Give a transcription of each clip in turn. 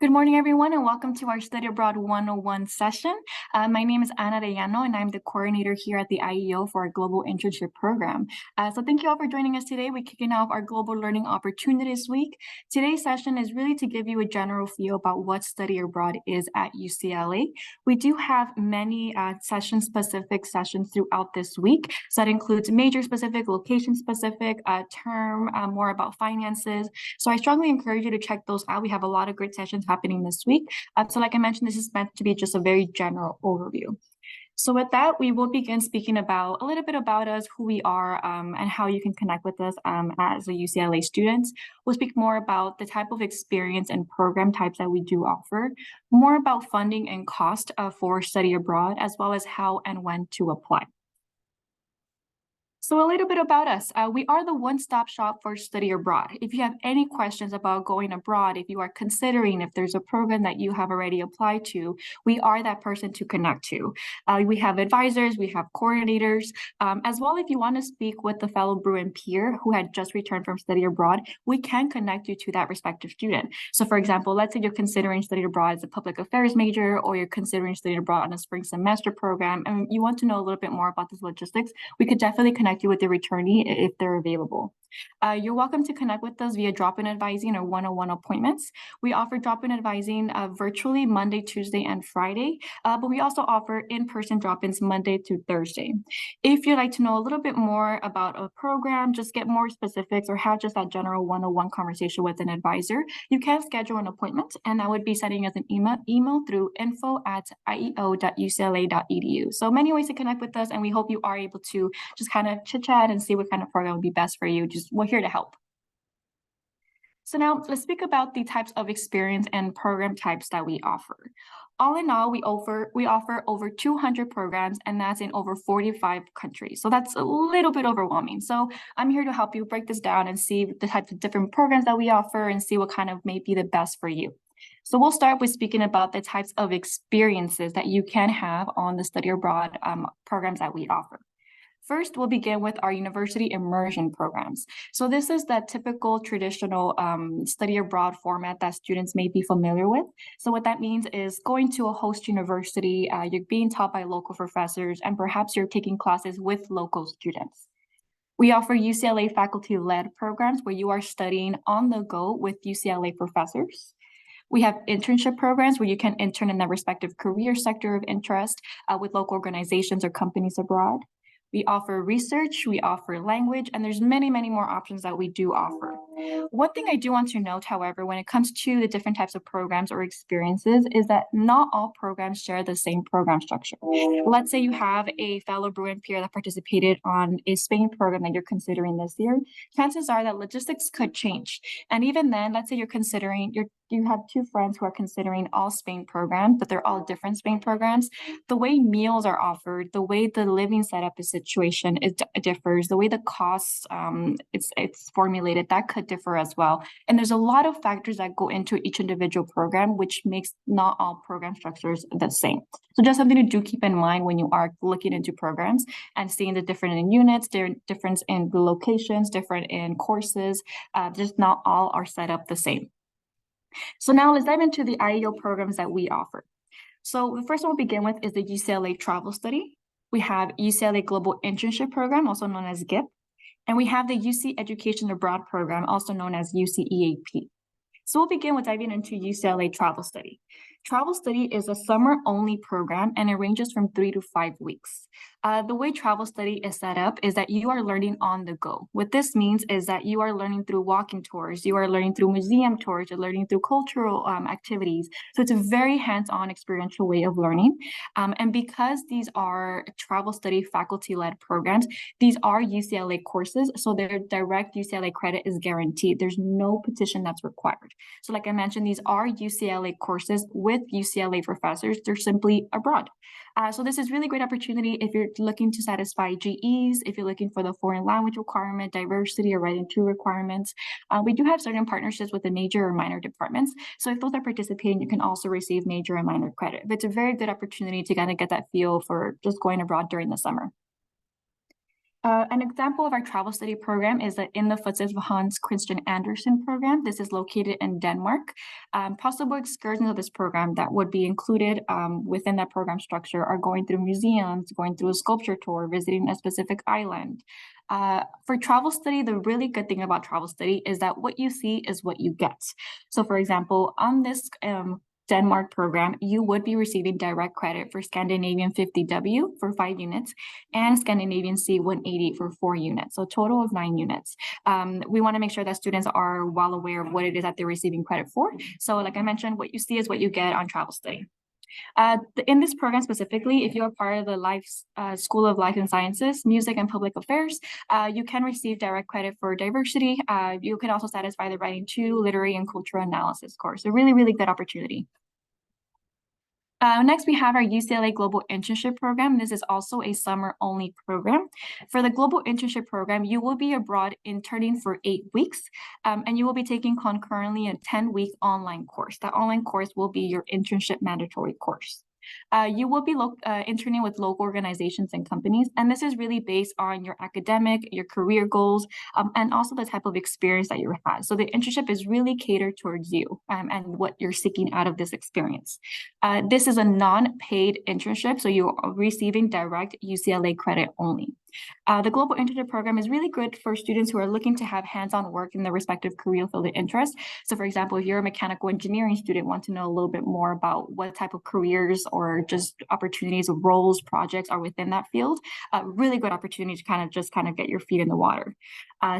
Good morning, everyone, and welcome to our Study Abroad 101 session. My name is Ana Arellano, and I'm the coordinator here at the IEO for our Global Internship Program. So thank you all for joining us today. We're kicking off our Global Learning Opportunities Week. Today's session is really to give you a general feel about what Study Abroad is at UCLA. We do have many session-specific sessions throughout this week. So that includes major-specific, location-specific, term, more about finances. So I strongly encourage you to check those out. We have a lot of great sessions happening this week. So like I mentioned, this is meant to be just a very general overview. So with that, we will begin speaking about a little bit about us, who we are, and how you can connect with us as a UCLA student. We'll speak more about the type of experience and program types that we do offer, more about funding and cost for study abroad, as well as how and when to apply. So a little bit about us. We are the one-stop shop for study abroad. If you have any questions about going abroad, if you are considering if there's a program that you have already applied to, we are that person to connect to. We have advisors, we have coordinators, as well if you want to speak with a fellow Bruin peer who had just returned from study abroad, we can connect you to that respective student. So for example, let's say you're considering study abroad as a public affairs major, or you're considering study abroad on a spring semester program, and you want to know a little bit more about this logistics, we could definitely connect you with the returnee if they're available. You're welcome to connect with us via drop-in advising or one-on-one appointments. We offer drop-in advising virtually Monday, Tuesday, and Friday, but we also offer in-person drop-ins Monday to Thursday. If you'd like to know a little bit more about a program, just get more specifics, or have just that general one-on-one conversation with an advisor, you can schedule an appointment, and that would be sending us an email through info@ieo.ucla.edu. So many ways to connect with us, and we hope you are able to just kind of chit-chat and see what kind of program would be best for you. We're here to help. So now let's speak about the types of experience and program types that we offer. All in all, we offer over 200 programs, and that's in over 45 countries. So that's a little bit overwhelming. So I'm here to help you break this down and see the types of different programs that we offer and see what kind of may be the best for you. So we'll start with speaking about the types of experiences that you can have on the study abroad programs that we offer. First, we'll begin with our university immersion programs. So this is the typical traditional study abroad format that students may be familiar with. So what that means is going to a host university, you're being taught by local professors, and perhaps you're taking classes with local students. We offer UCLA faculty-led programs where you are studying on the go with UCLA professors. We have internship programs where you can intern in the respective career sector of interest with local organizations or companies abroad. We offer research, we offer language, and there's many, many more options that we do offer. One thing I do want to note, however, when it comes to the different types of programs or experiences, is that not all programs share the same program structure. Let's say you have a fellow Bruin peer that participated on a Spain program that you're considering this year. Chances are that logistics could change. And even then, let's say you have two friends who are considering all Spain programs, but they're all different Spain programs. The way meals are offered, the way the living setup is situation, it differs. The way the costs it's formulated, that could differ as well. And there's a lot of factors that go into each individual program, which makes not all program structures the same. So just something to do keep in mind when you are looking into programs and seeing the different in units, difference in the locations, different in courses, just not all are set up the same. So now let's dive into the IEO programs that we offer. So the first one we'll begin with is the UCLA Travel Study. We have UCLA Global Internship Program, also known as GIP. And we have the UC Education Abroad Program, also known as UCEAP. So we'll begin with diving into UCLA Travel Study. Travel Study is a summer-only program, and it ranges from 3 to 5 weeks. The way Travel Study is set up is that you are learning on the go. What this means is that you are learning through walking tours, you are learning through museum tours, you're learning through cultural activities. So it's a very hands-on experiential way of learning. And because these are Travel Study faculty-led programs, these are UCLA courses, so their direct UCLA credit is guaranteed. There's no petition that's required. So like I mentioned, these are UCLA courses with UCLA professors. They're simply abroad. So this is really great opportunity if you're looking to satisfy GEs, if you're looking for the foreign language requirement, diversity, or writing to requirements. We do have certain partnerships with the major or minor departments. So if those are participating, you can also receive major and minor credit. But it's a very good opportunity to kind of get that feel for just going abroad during the summer. An example of our travel study program is the In the Footsteps of Hans Christian Andersen program. This is located in Denmark. Possible excursions of this program that would be included within that program structure are going through museums, going through a sculpture tour, visiting a specific island. For travel study, the really good thing about travel study is that what you see is what you get. So for example, on this Denmark program, you would be receiving direct credit for Scandinavian 50W for 5 units and Scandinavian C 180 for 4 units, so a total of 9 units. We want to make sure that students are well aware of what it is that they're receiving credit for. So like I mentioned, what you see is what you get on travel study. In this program specifically, if you are part of the School of Life and Sciences, Music and Public Affairs, you can receive direct credit for diversity. You can also satisfy the Writing 2, Literary and Cultural Analysis course. A really, really good opportunity. Next, we have our UCLA Global Internship Program. This is also a summer-only program. For the Global Internship Program, you will be abroad interning for 8 weeks, and you will be taking concurrently a 10-week online course. That online course will be your internship mandatory course. You will be interning with local organizations and companies, and this is really based on your academic, your career goals, and also the type of experience that you have. So the internship is really catered towards you and what you're seeking out of this experience. This is a non-paid internship, so you're receiving direct UCLA credit only. The Global Internship Program is really good for students who are looking to have hands-on work in their respective career field of interest. So for example, if you're a mechanical engineering student, want to know a little bit more about what type of careers or just opportunities, roles, projects are within that field, a really good opportunity to kind of get your feet in the water.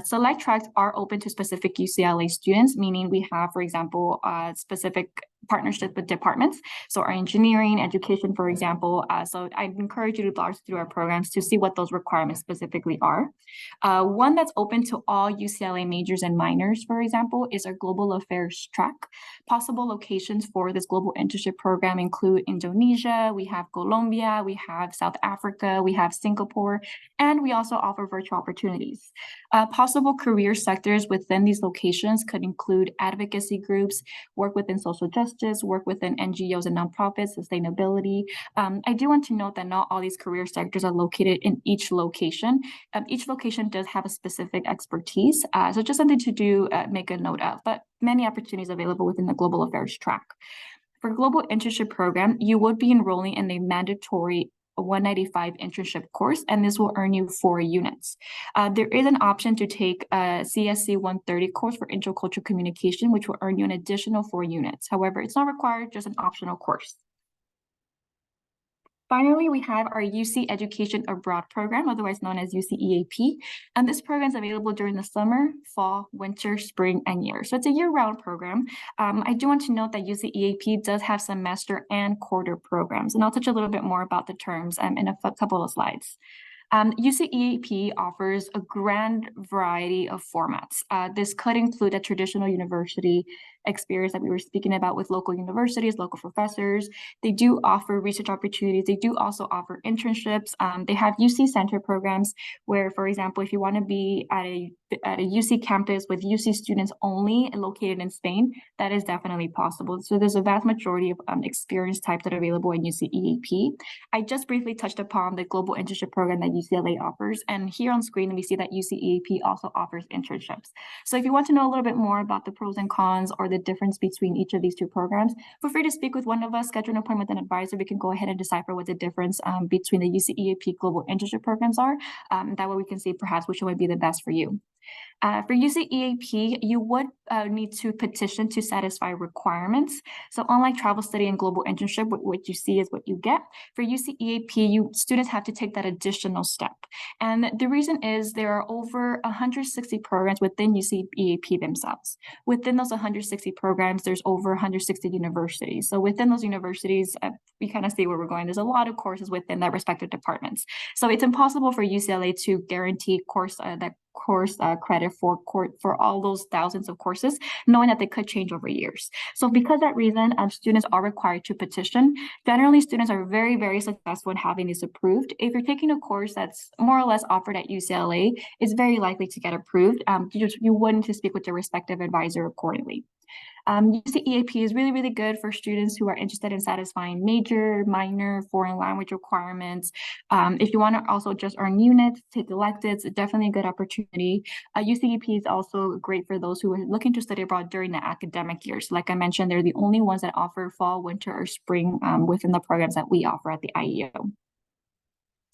Select tracks are open to specific UCLA students, meaning we have, for example, specific partnerships with departments. So our engineering, education, for example. So I encourage you to browse through our programs to see what those requirements specifically are. One that's open to all UCLA majors and minors, for example, is our Global Affairs track. Possible locations for this Global Internship Program include Indonesia, we have Colombia, we have South Africa, we have Singapore, and we also offer virtual opportunities. Possible career sectors within these locations could include advocacy groups, work within social justice, work within NGOs and nonprofits, sustainability. I do want to note that not all these career sectors are located in each location. Each location does have a specific expertise, so just something to do, make a note of, but many opportunities available within the Global Affairs track. For Global Internship Program, you would be enrolling in a mandatory 195 internship course, and this will earn you 4 units. There is an option to take a CSC 130 course for intercultural communication, which will earn you an additional 4 units. However, it's not required, just an optional course. Finally, we have our UC Education Abroad program, otherwise known as UCEAP. And this program is available during the summer, fall, winter, spring, and year. So it's a year-round program. I do want to note that UCEAP does have semester and quarter programs. And I'll touch a little bit more about the terms in a couple of slides. UCEAP offers a grand variety of formats. This could include a traditional university experience that we were speaking about with local universities, local professors. They do offer research opportunities. They do also offer internships. They have UC Center programs where, for example, if you want to be at a UC campus with UC students only located in Spain, that is definitely possible. So there's a vast majority of experience types that are available in UCEAP. I just briefly touched upon the global internship program that UCLA offers. And here on screen, we see that UCEAP also offers internships. So if you want to know a little bit more about the pros and cons or the difference between each of these two programs, feel free to speak with one of us, schedule an appointment with an advisor. We can go ahead and decipher what the difference between the UCEAP global internship programs are. That way we can see perhaps which one would be the best for you. For UCEAP, you would need to petition to satisfy requirements. So unlike travel study and global internship, what you see is what you get. For UCEAP, students have to take that additional step. And the reason is there are over 160 programs within UCEAP themselves. Within those 160 programs, there's over 160 universities. So within those universities, we kind of see where we're going. There's a lot of courses within their respective departments. So it's impossible for UCLA to guarantee course credit for all those thousands of courses, knowing that they could change over years. So because of that reason, students are required to petition. Generally, students are very, very successful in having this approved. If you're taking a course that's more or less offered at UCLA, it's very likely to get approved. You would need to speak with your respective advisor accordingly. UCEAP is really, really good for students who are interested in satisfying major, minor, foreign language requirements. If you want to also just earn units, take electives, it's definitely a good opportunity. UCEAP is also great for those who are looking to study abroad during the academic years. Like I mentioned, they're the only ones that offer fall, winter, or spring within the programs that we offer at the IEO.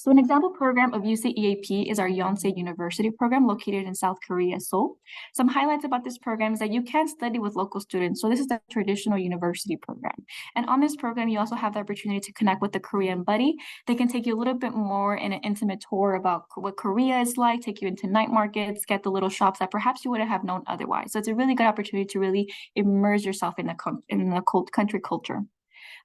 So an example program of UCEAP is our Yonsei University program located in South Korea, Seoul. Some highlights about this program is that you can study with local students. So this is the traditional university program. And on this program, you also have the opportunity to connect with the Korean buddy. They can take you a little bit more in an intimate tour about what Korea is like, take you into night markets, get the little shops that perhaps you wouldn't have known otherwise. So it's a really good opportunity to really immerse yourself in the country culture.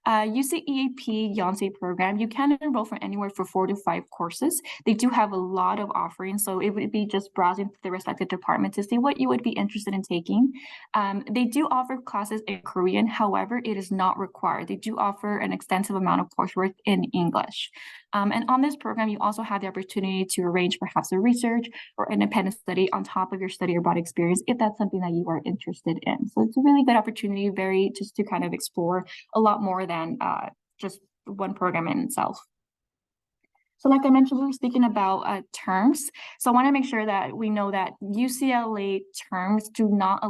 UCEAP Yonsei program, you can enroll for anywhere for 4 to 5 courses. They do have a lot of offerings, so it would be just browsing the respective department to see what you would be interested in taking. They do offer classes in Korean, however, it is not required. They do offer an extensive amount of coursework in English. And on this program, you also have the opportunity to arrange perhaps a research or independent study on top of your study abroad experience, if that's something that you are interested in. So it's a really good opportunity, just to kind of explore a lot more than just one program in itself. So like I mentioned, we were speaking about terms. So I want to make sure that we know that UCLA terms do not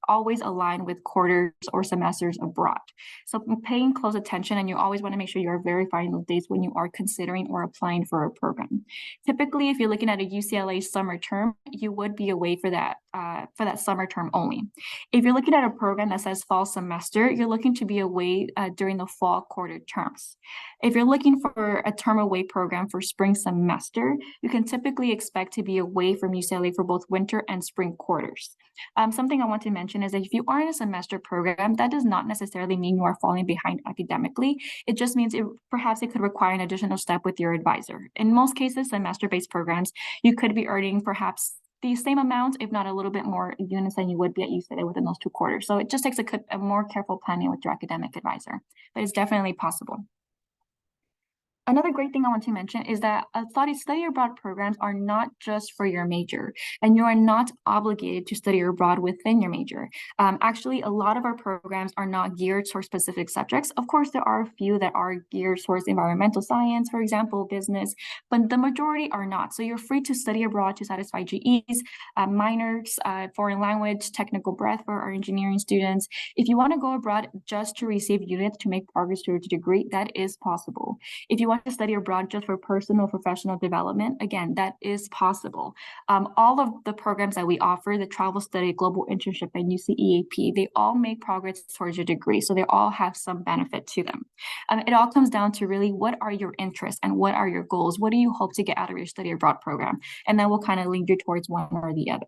always align with quarters or semesters abroad. So paying close attention, and you always want to make sure you are verifying those dates when you are considering or applying for a program. Typically, if you're looking at a UCLA summer term, you would be away for that summer term only. If you're looking at a program that says fall semester, you're looking to be away during the fall quarter terms. If you're looking for a term away program for spring semester, you can typically expect to be away from UCLA for both winter and spring quarters. Something I want to mention is that if you are in a semester program, that does not necessarily mean you are falling behind academically. It just means perhaps it could require an additional step with your advisor. In most cases, semester-based programs, you could be earning perhaps the same amount, if not a little bit more units than you would be at UCLA within those 2 quarters. So it just takes a more careful planning with your academic advisor, but it's definitely possible. Another great thing I want to mention is that study abroad programs are not just for your major, and you are not obligated to study abroad within your major. Actually, a lot of our programs are not geared towards specific subjects. Of course, there are a few that are geared towards environmental science, for example, business, but the majority are not. So you're free to study abroad to satisfy GEs, minors, foreign language, technical breadth for our engineering students. If you want to go abroad just to receive units to make progress towards your degree, that is possible. If you want to study abroad just for personal professional development, again, that is possible. All of the programs that we offer, the travel study, global internship, and UCEAP, they all make progress towards your degree. So they all have some benefit to them. It all comes down to really what are your interests and what are your goals? What do you hope to get out of your study abroad program? And then we'll kind of lead you towards one or the other.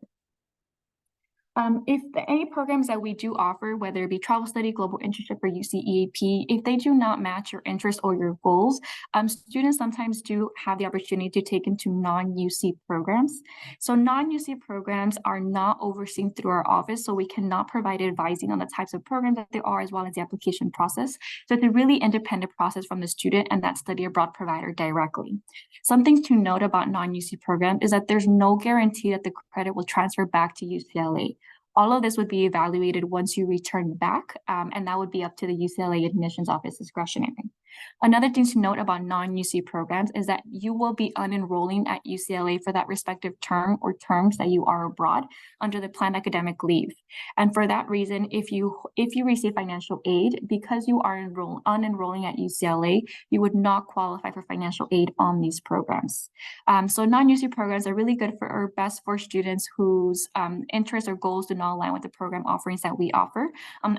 If any programs that we do offer, whether it be travel study, global internship, or UCEAP, if they do not match your interests or your goals, students sometimes do have the opportunity to take into non-UC programs. So non-UC programs are not overseen through our office, so we cannot provide advising on the types of programs that there are, as well as the application process. So it's a really independent process from the student and that study abroad provider directly. Something to note about non-UC programs is that there's no guarantee that the credit will transfer back to UCLA. All of this would be evaluated once you return back, and that would be up to the UCLA admissions office discretionary. Another thing to note about non-UC programs is that you will be unenrolling at UCLA for that respective term or terms that you are abroad under the planned academic leave. And for that reason, if you receive financial aid, because you are unenrolling at UCLA, you would not qualify for financial aid on these programs. So non-UC programs are really good or best for students whose interests or goals do not align with the program offerings that we offer,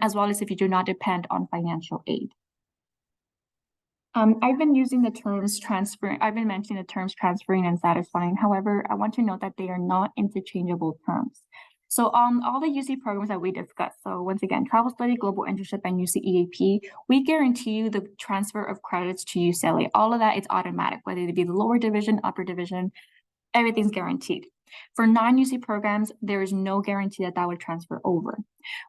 as well as if you do not depend on financial aid. I've been mentioning the terms transferring and satisfying. However, I want to note that they are not interchangeable terms. So all the UC programs that we discussed, so once again, travel study, global internship, and UCEAP, we guarantee you the transfer of credits to UCLA. All of that is automatic, whether it be the lower division, upper division, everything's guaranteed. For non-UC programs, there is no guarantee that would transfer over.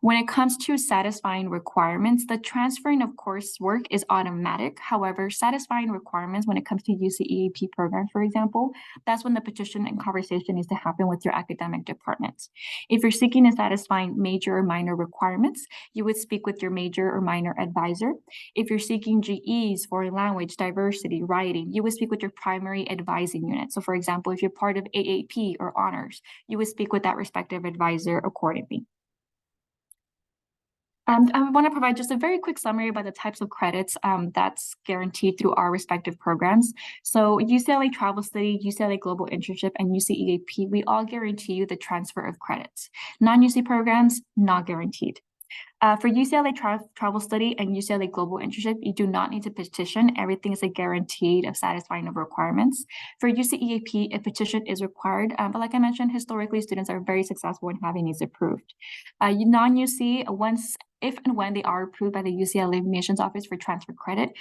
When it comes to satisfying requirements, the transferring of coursework is automatic. However, satisfying requirements when it comes to UCEAP programs, for example, that's when the petition and conversation needs to happen with your academic department. If you're seeking and satisfying major or minor requirements, you would speak with your major or minor advisor. If you're seeking GEs, foreign language, diversity, writing, you would speak with your primary advising unit. So for example, if you're part of AAP or honors, you would speak with that respective advisor accordingly. I want to provide just a very quick summary about the types of credits that's guaranteed through our respective programs. So UCLA Travel Study, UCLA Global Internship, and UCEAP, we all guarantee you the transfer of credits. Non-UC programs, not guaranteed. For UCLA Travel Study and UCLA Global Internship, you do not need to petition. Everything is a guaranteed of satisfying of requirements. For UCEAP, a petition is required, but like I mentioned, historically, students are very successful in having these approved. Non-UC, if and when they are approved by the UCLA Admissions Office for transfer credit,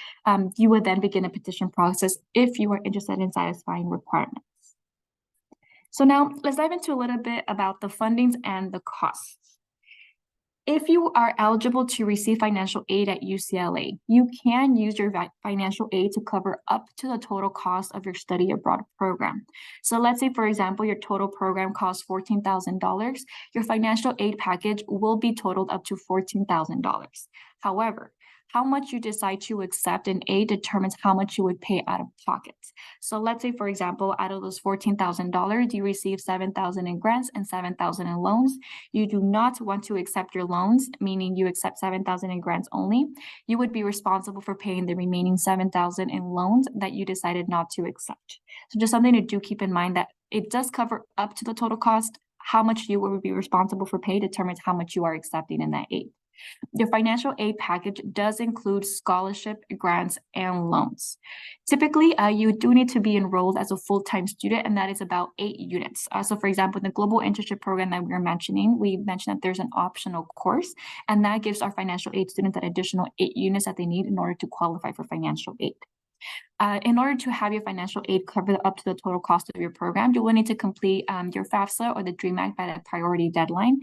you would then begin a petition process if you are interested in satisfying requirements. So now let's dive into a little bit about the fundings and the costs. If you are eligible to receive financial aid at UCLA, you can use your financial aid to cover up to the total cost of your study abroad program. So let's say, for example, your total program costs $14,000. Your financial aid package will be totaled up to $14,000. However, how much you decide to accept in aid determines how much you would pay out of pocket. So let's say, for example, out of those $14,000, you receive $7,000 in grants and $7,000 in loans. You do not want to accept your loans, meaning you accept $7,000 in grants only. You would be responsible for paying the remaining $7,000 in loans that you decided not to accept. So just something to do keep in mind that it does cover up to the total cost. How much you will be responsible for pay determines how much you are accepting in that aid. Your financial aid package does include scholarship, grants, and loans. Typically, you do need to be enrolled as a full-time student, and that is about 8 units. So for example, in the global internship program that we mentioned that there's an optional course, and that gives our financial aid students that additional 8 units that they need in order to qualify for financial aid. In order to have your financial aid cover up to the total cost of your program, you will need to complete your FAFSA or the DREAM Act by the priority deadline.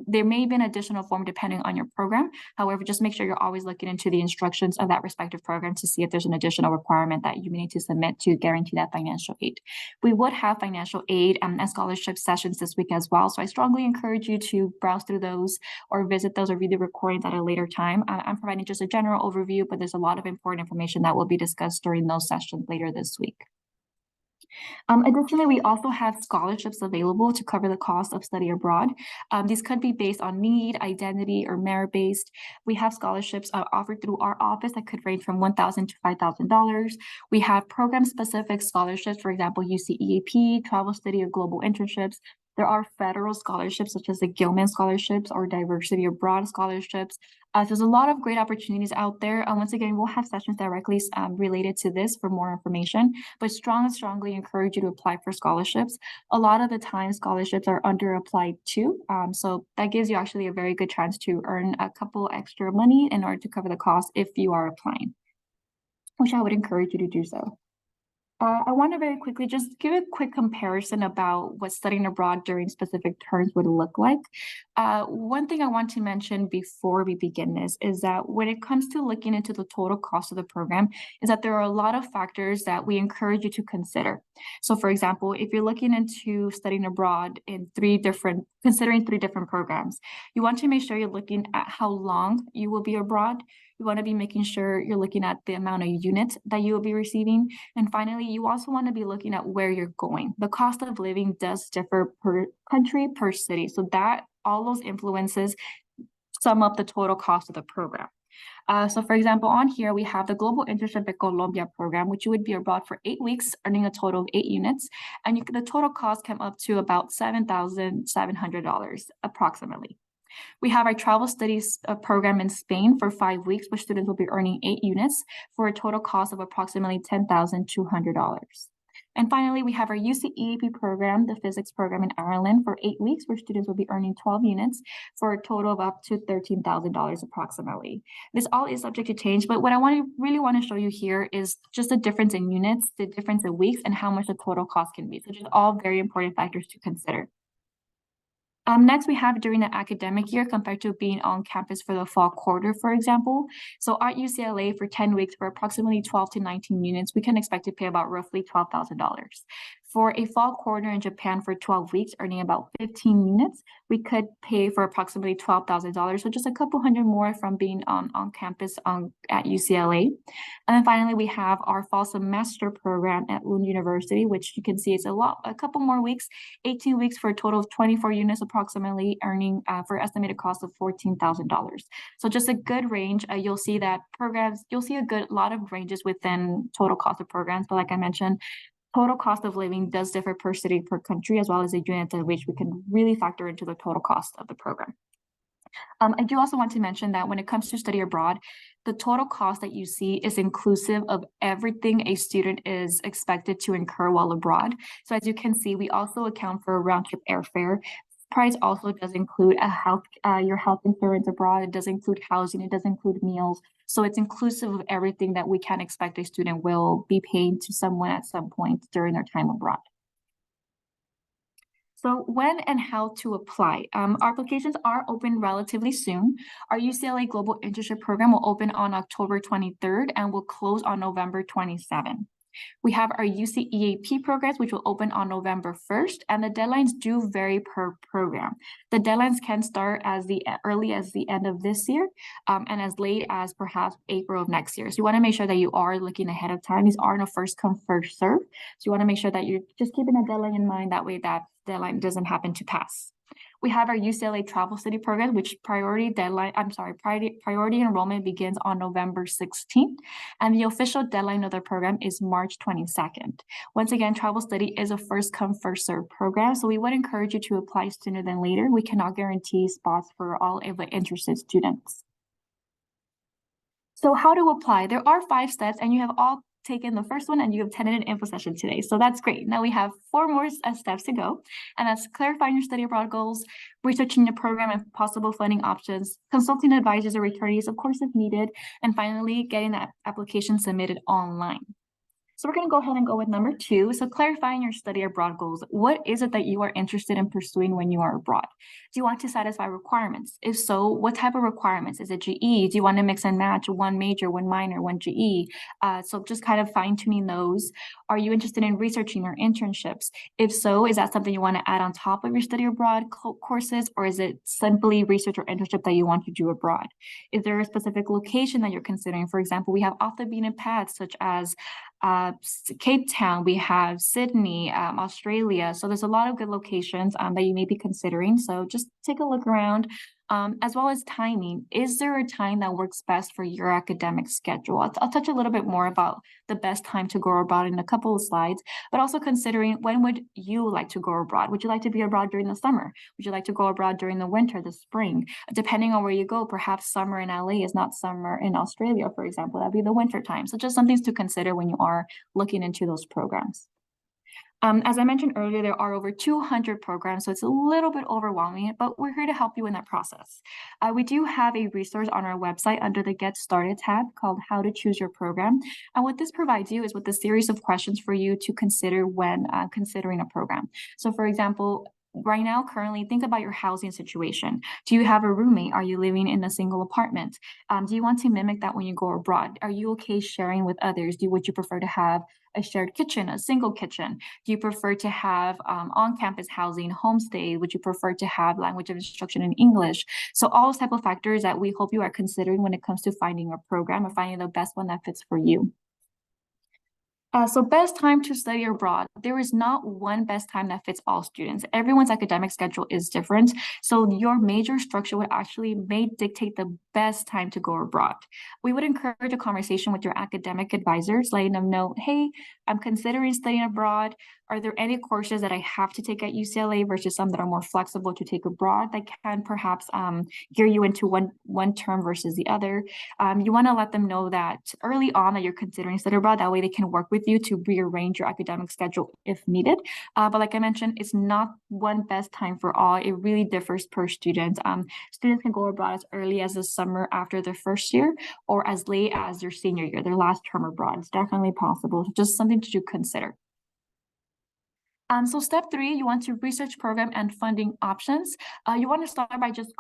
There may be an additional form depending on your program. However, just make sure you're always looking into the instructions of that respective program to see if there's an additional requirement that you may need to submit to guarantee that financial aid. We would have financial aid and scholarship sessions this week as well. So I strongly encourage you to browse through those or visit those or read the recordings at a later time. I'm providing just a general overview, but there's a lot of important information that will be discussed during those sessions later this week. Additionally, we also have scholarships available to cover the cost of study abroad. These could be based on need, identity, or merit-based. We have scholarships offered through our office that could range from $1,000 to $5,000. We have program-specific scholarships, for example, UCEAP, Travel Study, or Global Internships. There are federal scholarships such as the Gilman scholarships or diversity abroad scholarships. There's a lot of great opportunities out there. Once again, we'll have sessions directly related to this for more information, but strongly encourage you to apply for scholarships. A lot of the time, scholarships are under applied to, so that gives you actually a very good chance to earn a couple extra money in order to cover the cost if you are applying, which I would encourage you to do so. I want to very quickly just give a quick comparison about what studying abroad during specific terms would look like. One thing I want to mention before we begin this is that when it comes to looking into the total cost of the program, is that there are a lot of factors that we encourage you to consider. So for example, if you're looking into studying abroad in considering 3 different programs, you want to make sure you're looking at how long you will be abroad. You want to be making sure you're looking at the amount of units that you will be receiving. And finally, you also want to be looking at where you're going. The cost of living does differ per country, per city. So that all those influences sum up the total cost of the program. So for example, on here, we have the Global Internship in Colombia program, which you would be abroad for 8 weeks, earning a total of 8 units. And the total cost came up to about $7,700 approximately. We have our travel studies program in Spain for 5 weeks, where students will be earning 8 units for a total cost of approximately $10,200. And finally, we have our UCEAP program, the physics program in Ireland for 8 weeks, where students will be earning 12 units for a total of up to $13,000 approximately. This all is subject to change, but what I really want to show you here is just the difference in units, the difference in weeks, and how much the total cost can be. So just all very important factors to consider. Next, we have during the academic year compared to being on campus for the fall quarter, for example. So at UCLA for 10 weeks for approximately 12 to 19 units, we can expect to pay about roughly $12,000. For a fall quarter in Japan for 12 weeks, earning about 15 units, we could pay for approximately $12,000. So just a couple hundred more from being on campus at UCLA. And then finally, we have our fall semester program at Lund University, which you can see is a couple more weeks, 18 weeks for a total of 24 units approximately, earning for estimated cost of $14,000. So just a good range. You'll see that you'll see a good lot of ranges within total cost of programs. But like I mentioned, total cost of living does differ per city, per country, as well as the units at which we can really factor into the total cost of the program. I do also want to mention that when it comes to study abroad, the total cost that you see is inclusive of everything a student is expected to incur while abroad. So as you can see, we also account for round trip airfare. Price also does include your health insurance abroad. It does include housing. It does include meals. So it's inclusive of everything that we can expect a student will be paying to someone at some point during their time abroad. So when and how to apply. Our applications are open relatively soon. Our UCLA Global Internship Program will open on October 23rd and will close on November 27th. We have our UC EAP programs, which will open on November 1st, and the deadlines do vary per program. The deadlines can start as early as the end of this year, and as late as perhaps April of next year. So you want to make sure that you are looking ahead of time. These aren't a first come, first serve. So you want to make sure that you're just keeping a deadline in mind. That way that deadline doesn't happen to pass. We have our UCLA Travel Study Program, which priority enrollment begins on November 16th, and the official deadline of the program is March 22nd. Once again, Travel Study is a first come, first serve program, so we would encourage you to apply sooner than later. We cannot guarantee spots for all of the interested students. So how to apply? There are 5 steps, and you have all taken the first one and you have attended an info session today. So that's great. Now we have 4 more steps to go, and that's clarifying your study abroad goals, researching your program and possible funding options, consulting advisors or attorneys, of course, if needed, and finally getting that application submitted online. So we're going to go ahead and go with number 2. So clarifying your study abroad goals. What is it that you are interested in pursuing when you are abroad? Do you want to satisfy requirements? If so, what type of requirements? Is it GE? Do you want to mix and match one major, one minor, one GE? So just kind of fine tuning those. Are you interested in researching or internships? If so, is that something you want to add on top of your study abroad courses, or is it simply research or internship that you want to do abroad? Is there a specific location that you're considering? For example, we have off the beaten paths such as Cape Town, we have Sydney, Australia. So there's a lot of good locations that you may be considering. So just take a look around, as well as timing. Is there a time that works best for your academic schedule? I'll touch a little bit more about the best time to go abroad in a couple of slides, but also considering when would you like to go abroad? Would you like to be abroad during the summer? Would you like to go abroad during the winter, the spring? Depending on where you go, perhaps summer in LA is not summer in Australia, for example. That'd be the winter time. So just some things to consider when you are looking into those programs. As I mentioned earlier, there are over 200 programs, so it's a little bit overwhelming, but we're here to help you in that process. We do have a resource on our website under the Get Started tab called How to Choose Your Program. And what this provides you is with a series of questions for you to consider when considering a program. So for example, right now, currently, think about your housing situation. Do you have a roommate? Are you living in a single apartment? Do you want to mimic that when you go abroad? Are you okay sharing with others? Would you prefer to have a shared kitchen, a single kitchen? Do you prefer to have on-campus housing, homestay? Would you prefer to have language of instruction in English? So all those type of factors that we hope you are considering when it comes to finding a program or finding the best one that fits for you. So best time to study abroad. There is not one best time that fits all students. Everyone's academic schedule is different. So your major structure would actually may dictate the best time to go abroad. We would encourage a conversation with your academic advisors, letting them know, hey, I'm considering studying abroad. Are there any courses that I have to take at UCLA versus some that are more flexible to take abroad that can perhaps gear you into one term versus the other? You want to let them know that early on that you're considering study abroad. That way they can work with you to rearrange your academic schedule if needed. But like I mentioned, it's not one best time for all. It really differs per student. Students can go abroad as early as the summer after their first year or as late as their senior year, their last term abroad. It's definitely possible. Just something to consider. So step 3, you want to research program and funding options. You want to start by just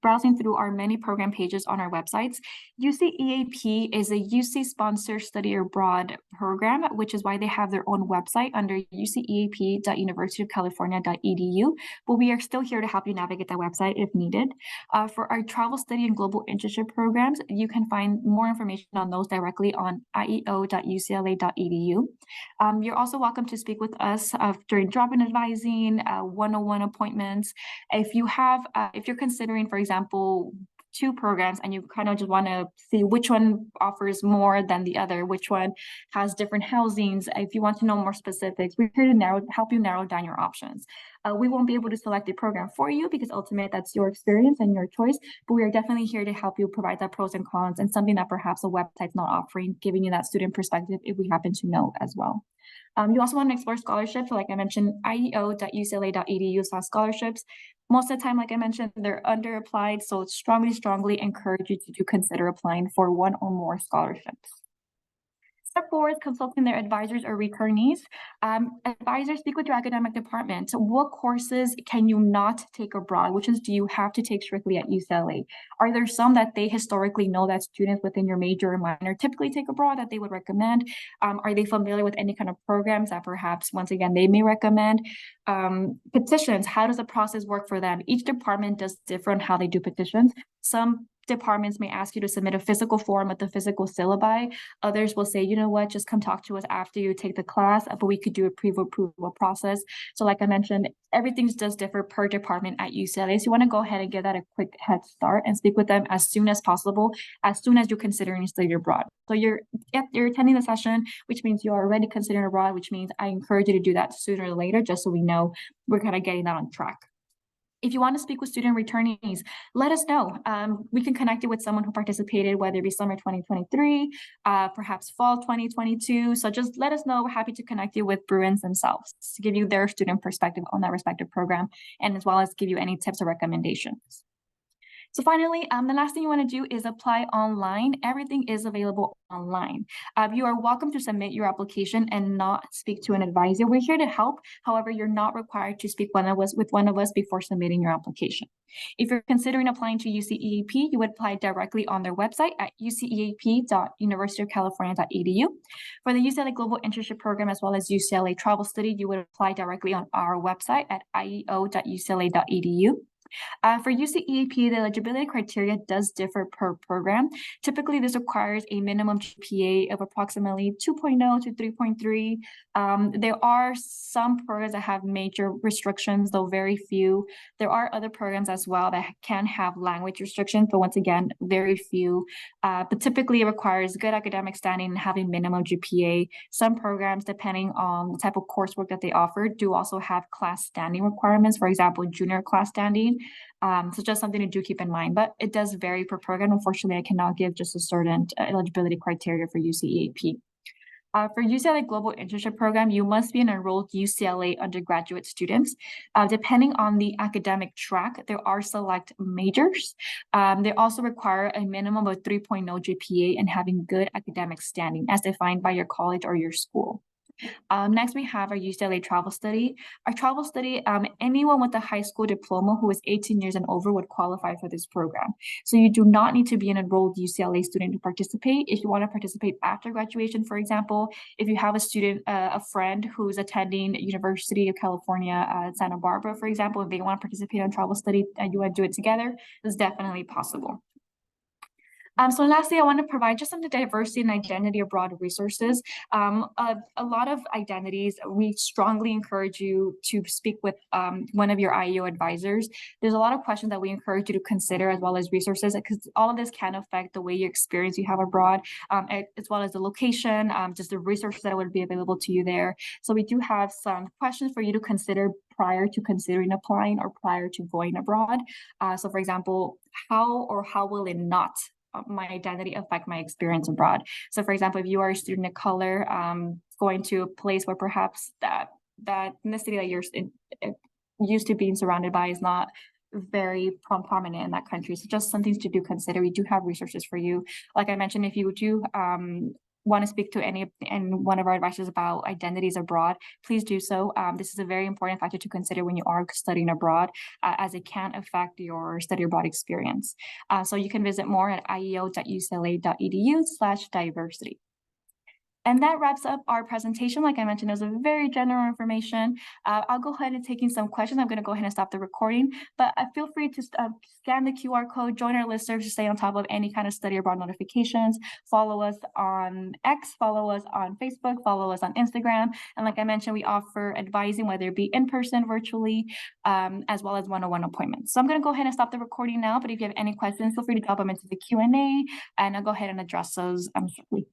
browsing through our many program pages on our websites. UCEAP is a UC-sponsored study abroad program, which is why they have their own website under uceap.universityofcalifornia.edu. But we are still here to help you navigate that website if needed. For our travel study and global internship programs, you can find more information on those directly on ieo.ucla.edu. You're also welcome to speak with us during drop-in advising, one-on-one appointments. If you're considering, for example, 2 programs and you kind of just want to see which one offers more than the other, which one has different housings. If you want to know more specifics, we're here to help you narrow down your options. We won't be able to select a program for you because ultimately that's your experience and your choice, but we are definitely here to help you provide that pros and cons and something that perhaps a website's not offering, giving you that student perspective if we happen to know as well. You also want to explore scholarships. So like I mentioned, ieo.ucla.edu/scholarships. Most of the time, like I mentioned, they're underapplied. So strongly encourage you to consider applying for one or more scholarships. Step 4 is consulting their advisors or returnees. Advisors, speak with your academic department. So what courses can you not take abroad? Which ones do you have to take strictly at UCLA? Are there some that they historically know that students within your major or minor typically take abroad that they would recommend? Are they familiar with any kind of programs that perhaps, once again, they may recommend? Petitions, how does the process work for them? Each department does differ on how they do petitions. Some departments may ask you to submit a physical form with the physical syllabi. Others will say, you know what, just come talk to us after you take the class, but we could do a pre-approval process. So like I mentioned, everything does differ per department at UCLA. So you want to go ahead and give that a quick head start and speak with them as soon as possible, as soon as you're considering study abroad. So you're attending the session, which means you're already considering abroad, which means I encourage you to do that sooner or later, just so we know we're kind of getting that on track. If you want to speak with student returnees, let us know. We can connect you with someone who participated, whether it be summer 2023, perhaps fall 2022. So just let us know. We're happy to connect you with Bruins themselves to give you their student perspective on that respective program, and as well as give you any tips or recommendations. So finally, the last thing you want to do is apply online. Everything is available online. You are welcome to submit your application and not speak to an advisor. We're here to help. However, you're not required to speak with one of us before submitting your application. If you're considering applying to UCEAP, you would apply directly on their website at uceap.universityofcalifornia.edu. For the UCLA Global Internship Program as well as UCLA Travel Study, you would apply directly on our website at ieo.ucla.edu. For UCEAP, the eligibility criteria does differ per program. Typically, this requires a minimum GPA of approximately 2.0 to 3.3. There are some programs that have major restrictions, though very few. There are other programs as well that can have language restrictions, but once again, very few. But typically, it requires good academic standing and having minimum GPA. Some programs, depending on the type of coursework that they offer, do also have class standing requirements, for example, junior class standing. So just something to do keep in mind, but it does vary per program. Unfortunately, I cannot give just a certain eligibility criteria for UCEAP. For UCLA Global Internship Program, you must be an enrolled UCLA undergraduate student. Depending on the academic track, there are select majors. They also require a minimum of 3.0 GPA and having good academic standing as defined by your college or your school. Next, we have our UCLA travel study. Our travel study, anyone with a high school diploma who is 18 years and over would qualify for this program. So you do not need to be an enrolled UCLA student to participate. If you want to participate after graduation, for example, if you have a student, a friend who's attending University of California, Santa Barbara, for example, if they want to participate in travel study and you want to do it together, it's definitely possible. So lastly, I want to provide just some diversity and identity abroad resources. A lot of identities, we strongly encourage you to speak with one of your IEO advisors. There's a lot of questions that we encourage you to consider as well as resources, because all of this can affect the way you experience you have abroad, as well as the location, just the resources that would be available to you there. So we do have some questions for you to consider prior to considering applying or prior to going abroad. So for example, how will it not my identity affect my experience abroad? So for example, if you are a student of color, going to a place where perhaps that ethnicity that you're used to being surrounded by is not very prominent in that country. So just some things to do consider. We do have resources for you. Like I mentioned, if you do want to speak to one of our advisors about identities abroad, please do so. This is a very important factor to consider when you are studying abroad, as it can affect your study abroad experience. So you can visit more at ieo.ucla.edu/diversity. And that wraps up our presentation. Like I mentioned, it was a very general information. I'll go ahead and taking some questions. I'm going to go ahead and stop the recording, but feel free to scan the QR code, join our listserv to stay on top of any kind of study abroad notifications. Follow us on X, follow us on Facebook, follow us on Instagram. And like I mentioned, we offer advising, whether it be in person, virtually, as well as one-on-one appointments. So I'm going to go ahead and stop the recording now, but if you have any questions, feel free to drop them into the Q&A, and I'll go ahead and address those shortly.